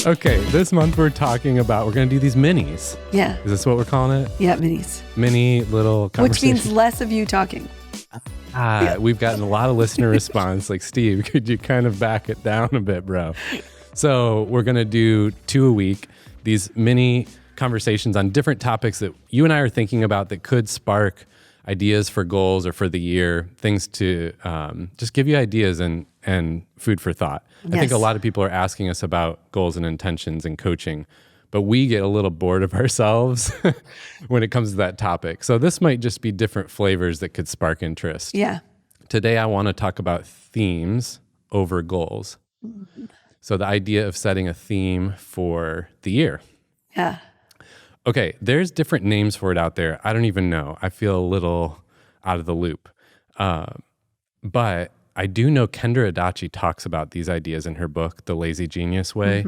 Okay, this month we're going to do these minis. Yeah. Is this what we're calling it? Yeah, minis. Mini little conversations. Which means less of you talking. We've gotten a lot of listener response. Like, Steve, could you kind of back it down a bit, bro? So we're going to do 2 a week, these mini conversations on different topics that you and I are thinking about that could spark ideas for goals or for the year, things to just give you ideas and food for thought. Yes. I think a lot of people are asking us about goals and intentions and coaching, but we get a little bored of ourselves when it comes to that topic. So this might just be different flavors that could spark interest. Yeah. Today I want to talk about themes over goals. Mm-hmm. So the idea of setting a theme for the year. Yeah. Okay, there's different names for it out there. I don't even know. I feel a little out of the loop. But I do know Kendra Adachi talks about these ideas in her book, The Lazy Genius Way,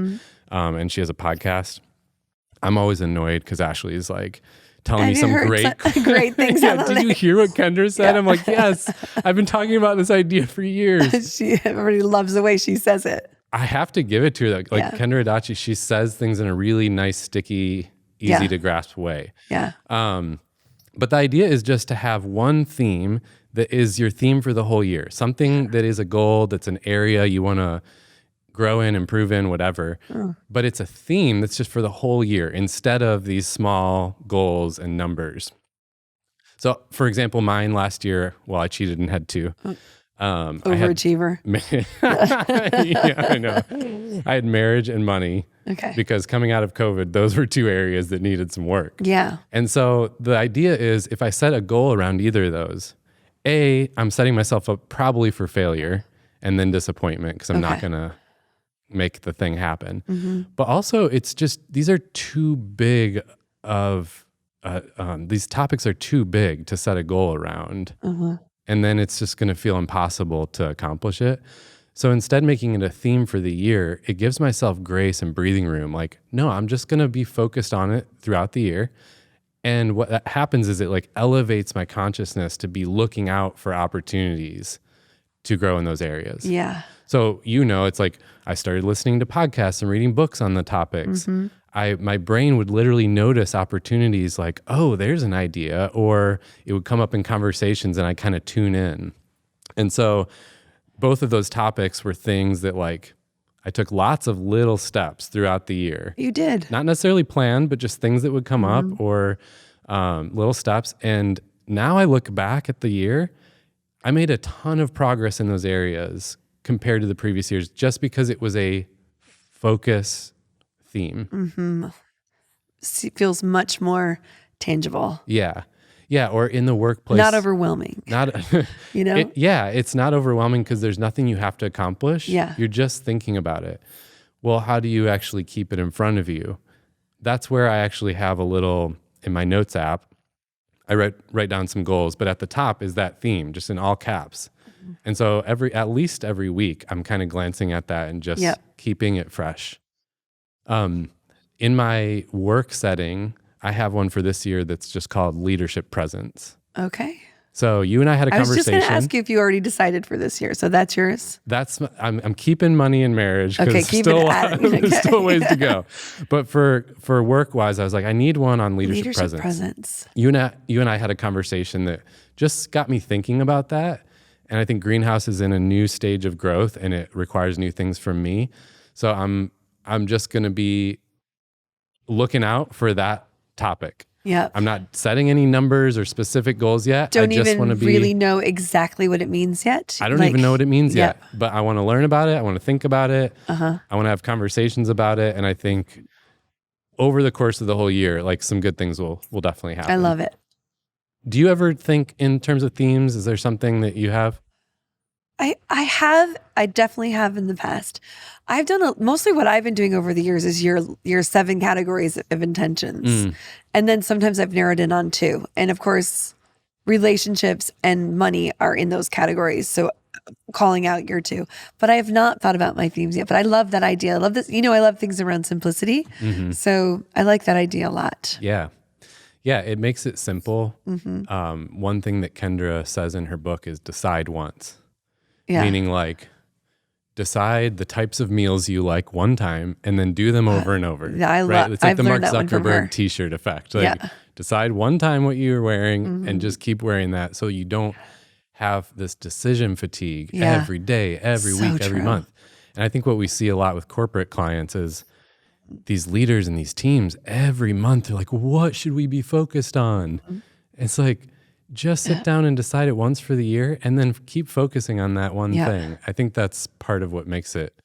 and she has a podcast. I'm always annoyed because Ashley is like telling me some great things. Yeah, did you hear what Kendra said? Yeah. I'm like, yes, I've been talking about this idea for years. Everybody loves the way she says it. I have to give it to her. Like Kendra Adachi, she says things in a really nice, sticky, easy to grasp way. Yeah. But the idea is just to have one theme that is your theme for the whole year. Something that is a goal, that's an area you want to grow in, improve in, whatever. But it's a theme that's just for the whole year instead of these small goals and numbers. So, for example, mine last year, well, I cheated and had two. Overachiever. Yeah, I know. I had marriage and money. Okay. Because coming out of COVID, those were two areas that needed some work. Yeah. And so the idea is if I set a goal around either of those, I'm setting myself up probably for failure and then disappointment because I'm not going to make the thing happen. Mm-hmm. But also it's just, these are too big of, these topics are too big to set a goal around. Mm-hmm. And then it's just going to feel impossible to accomplish it. So instead making it a theme for the year, it gives myself grace and breathing room. Like, no, I'm just going to be focused on it throughout the year. And what that happens is it like elevates my consciousness to be looking out for opportunities to grow in those areas. Yeah. So, it's like I started listening to podcasts and reading books on the topics. Mm-hmm. My brain would literally notice opportunities like, oh, there's an idea, or it would come up in conversations and I kind of tune in. And so both of those topics were things that like I took lots of little steps throughout the year. You did. Not necessarily planned, but just things that would come up or little steps. And now I look back at the year, I made a ton of progress in those areas compared to the previous years just because it was a focus theme. Mm-hmm. It feels much more tangible. Yeah. Yeah, or in the workplace. Not overwhelming. It's not overwhelming because there's nothing you have to accomplish. Yeah. You're just thinking about it. Well, how do you actually keep it in front of you? That's where I actually have a little, in my notes app, I write down some goals, but at the top is that theme, just in all caps. Mm-hmm. And so at least every week, I'm kind of glancing at that and just keeping it fresh. In my work setting, I have one for this year that's just called Leadership Presence. Okay. So you and I had a conversation. I was just going to ask you if you already decided for this year. So that's yours? I'm keeping money and marriage because there's still ways to go. But for work-wise, I was like, I need one on leadership presence. You and I had a conversation that just got me thinking about that. And I think Greenhouse is in a new stage of growth and it requires new things from me. So I'm just going to be looking out for that topic. Yeah. I'm not setting any numbers or specific goals yet. Don't even really know exactly what it means yet. I don't even know what it means yet, but I want to learn about it. I want to think about it. I want to have conversations about it. And I think over the course of the whole year, like some good things will definitely happen. I love it. Do you ever think in terms of themes? Is there something that you have? I definitely have in the past. I've done mostly what I've been doing over the years is your 7 categories of intentions. And then sometimes I've narrowed in on 2. And of course, relationships and money are in those categories. So calling out your 2. But I have not thought about my themes yet. But I love that idea. I love this. I love things around simplicity. Mm-hmm. So I like that idea a lot. Yeah. Yeah, it makes it simple. Mm-hmm. One thing that Kendra says in her book is decide once. Yeah. Meaning like, decide the types of meals you like one time and then do them over and over. Yeah, right? It's like I've the Mark learned that one from her. Zuckerberg t-shirt effect. Like decide one time what you're wearing and just keep wearing that so you don't have this decision fatigue every day, every week, every month. And I think what we see a lot with corporate clients is these leaders and these teams every month they're like, what should we be focused on? It's like, just sit down and decide it once for the year and then keep focusing on that one thing. I think that's part of what makes it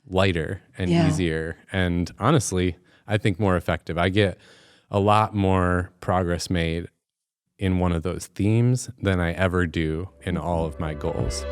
lighter and easier. And honestly, I think more effective. I get a lot more progress made in one of those themes than I ever do in all of my goals.